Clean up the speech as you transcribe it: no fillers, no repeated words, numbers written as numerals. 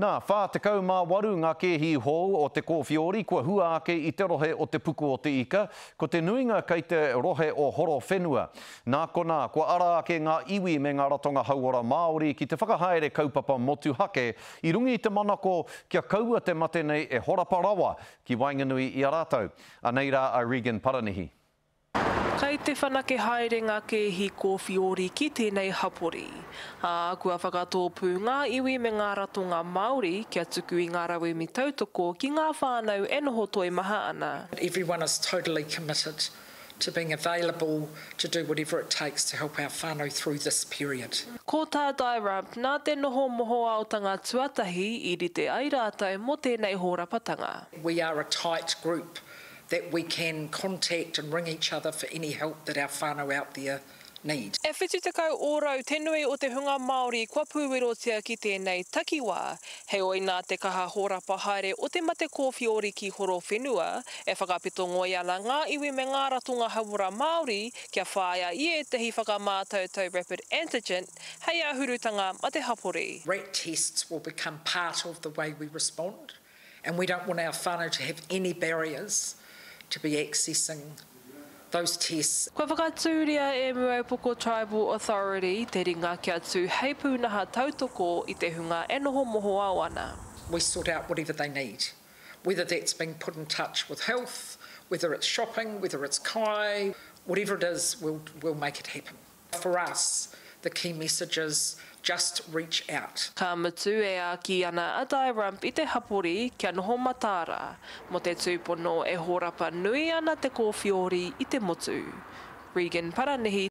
Nā, whā te kaumā waru ngā kehi hou o te kōwhiori, kua hua ake i te rohe o te puku o te ika, ko te nuinga kei te rohe o horo whenua. Nā kona, kua ara ake ngā iwi me ngā ratonga hauora Māori ki te whakahaere kaupapa motuhake, i rungi i te manako kia kaua te mate nei e horapa rawa ki Wainganui i a rātou. Anei rā a Regan Paranihi. Kei te whanake haere ngā kehi kōwhiori ki tēnei hapori. Kua whakatōpū ngā iwi me ngā ratonga Māori kia tuku i ngā rawimi tautoko ki ngā whānau e noho toi maha ana. Everyone is totally committed to being available to do whatever it takes to help our whānau through this period. Ko tā Dairab, nā te noho moho aotanga tuatahi I rite ai rātou mo tēnei hōrapatanga. We are a tight group that we can contact and ring each other for any help that our whānau out there need. E whitu tekau ōrau te nui o te hunga Māori kua pūwerotia ki tēnei takiwā, hei oi nā te kaha hōrapa haere o te mate kōwhiori ki horo whenua, e whakapito ngoi ana ngā iwi me ngā ratonga hauora Māori kia whāia I e tehi whakamātautau rapid antigen, hei ahurutanga ma te hapori. RAT tests will become part of the way we respond, and we don't want our whānau to have any barriers to be accessing those tests. Kua whakatūria e Muaupoko Tribal Authority te ringa kia tū hei pūnaha tautoko I te hunga e noho moho au ana. We sort out whatever they need, whether that's being put in touch with health, whether it's shopping, whether it's kai, whatever it is, we'll make it happen. For us, the key message is just reach out. Ka mutu e a ki ana a Dairab I te hapori kia noho matara, mo te tūpono e hōrapa nui ana te kōwhiori I te motu. Regan Paranihi.